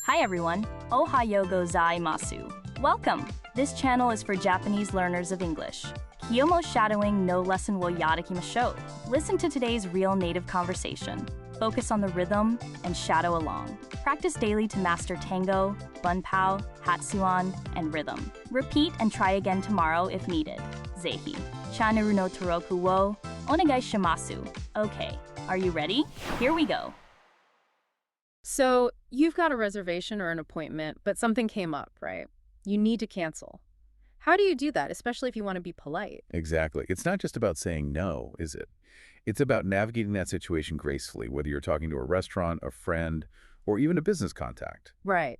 Hi everyone, Ohayo gozaimasu. Welcome! This channel is for Japanese learners of English. Kiyomo shadowing no lesson wo yarakimashou. Listen to today's real native conversation. Focus on the rhythm and shadow along. Practice daily to master tango, bunpao, hatsuan, and rhythm. Repeat and try again tomorrow if needed. Zehi. Channel no toroku wo onegai shimasu. Okay, are you ready? Here we go. So you've got a reservation or an appointment, but something came up, right? You need to cancel. How do you do that, especially if you want to be polite? Exactly. It's not just about saying no, is it? It's about navigating that situation gracefully, whether you're talking to a restaurant, a friend, or even a business contact. Right.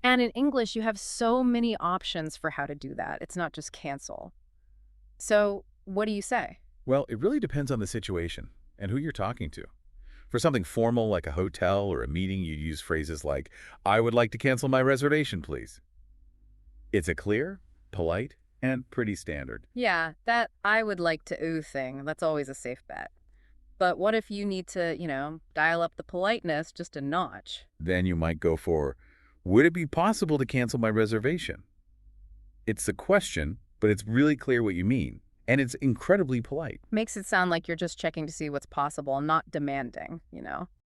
And in English, you have so many options for how to do that. It's not just cancel. So what do you say? Well, it really depends on the situation and who you're talking to. For something formal like a hotel or a meeting, you use phrases like, I would like to cancel my reservation, please. It's a clear, polite, and pretty standard. Yeah, that I would like to ooh thing, that's always a safe bet. But what if you need to, dial up the politeness just a notch? Then you might go for, would it be possible to cancel my reservation? It's a question, but it's really clear what you mean. And it's incredibly polite. Makes it sound like you're just checking to see what's possible, not demanding,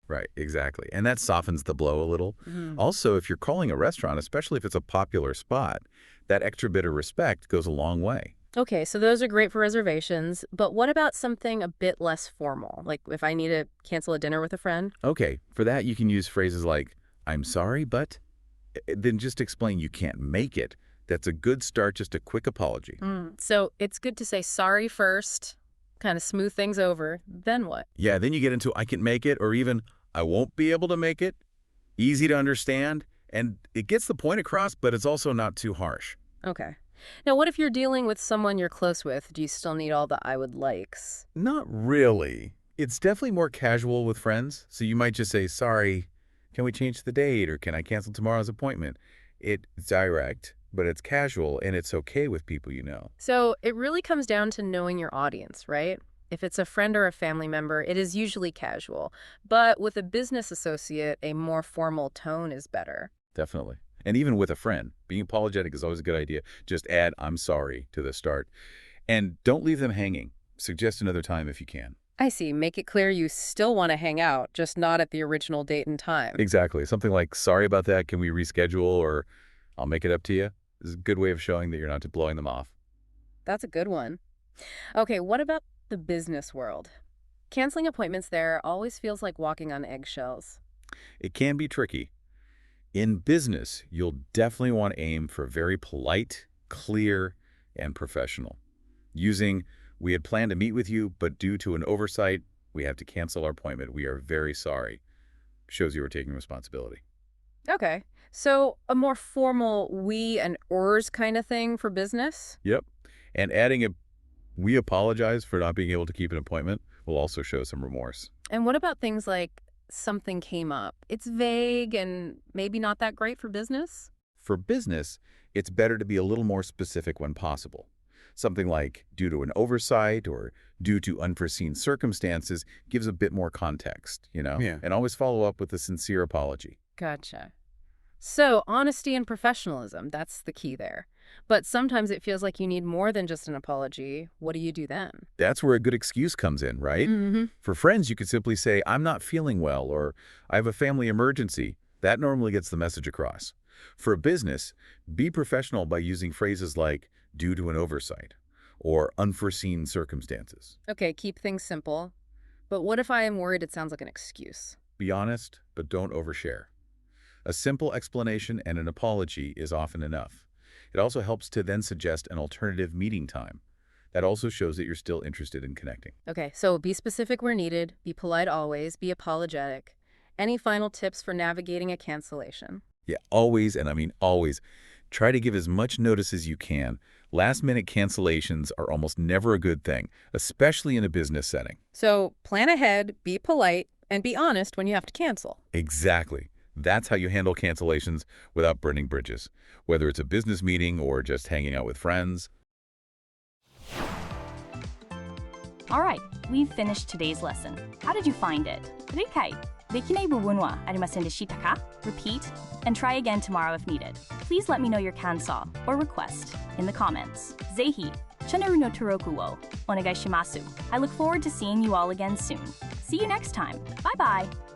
Right, exactly. And that softens the blow a little. Also, if you're calling a restaurant, especially if it's a popular spot, that extra bit of respect goes a long way. Okay, so those are great for reservations, but what about something a bit less formal? Like if I need to cancel a dinner with a friend? Okay, for that you can use phrases like, I'm sorry, but... Then just explain you can't make it. That's a good start, just a quick apology. So it's good to say sorry first, kind of smooth things over, then what? Yeah, then you get into I can make it, or even I won't be able to make it. Easy to understand, and it gets the point across, but it's also not too harsh. Okay. Now, what if you're dealing with someone you're close with? Do you still need all the I would likes? Not really. It's definitely more casual with friends, so you might just say, sorry, can we change the date, or can I cancel tomorrow's appointment? It's direct, but it's casual, and it's okay with people you know. So it really comes down to knowing your audience, right? If it's a friend or a family member, it is usually casual. But with a business associate, a more formal tone is better. Definitely. And even with a friend, being apologetic is always a good idea. Just add, I'm sorry, to the start. And don't leave them hanging. Suggest another time if you can. I see. Make it clear you still want to hang out, just not at the original date and time. Exactly. Something like, sorry about that, can we reschedule, or I'll make it up to you. This is a good way of showing that you're not just blowing them off. That's a good one. Okay, what about the business world? Canceling appointments there always feels like walking on eggshells. It can be tricky. In business, you'll definitely want to aim for very polite, clear, and professional. Using, we had planned to meet with you, but due to an oversight, we have to cancel our appointment. We are very sorry. Shows you are taking responsibility. Okay, so a more formal we and ors kind of thing for business? Yep. And adding a, we apologize for not being able to keep an appointment will also show some remorse. And what about things like something came up? It's vague and maybe not that great for business? For business, it's better to be a little more specific when possible. Something like due to an oversight or due to unforeseen circumstances gives a bit more context, Yeah. And always follow up with a sincere apology. Gotcha. So honesty and professionalism, that's the key there. But sometimes it feels like you need more than just an apology. What do you do then? That's where a good excuse comes in, right? For friends, you could simply say, I'm not feeling well, or I have a family emergency. That normally gets the message across. For a business, be professional by using phrases like due to an oversight or unforeseen circumstances. Okay, keep things simple. But what if I am worried it sounds like an excuse? Be honest, but don't overshare. A simple explanation and an apology is often enough. It also helps to then suggest an alternative meeting time. That also shows that you're still interested in connecting. Okay, so be specific where needed, be polite always, be apologetic. Any final tips for navigating a cancellation? Yeah, always, and I mean always, try to give as much notice as you can. Last-minute cancellations are almost never a good thing, especially in a business setting. So plan ahead, be polite, and be honest when you have to cancel. Exactly. That's how you handle cancellations without burning bridges, whether it's a business meeting or just hanging out with friends. Alright, we've finished today's lesson. How did you find it? 理解できない部分はありませんでしたか? Repeat and try again tomorrow if needed. Please let me know your感想 or request in the comments. ぜひチャンネルの登録をお願いします. I look forward to seeing you all again soon. See you next time. Bye bye.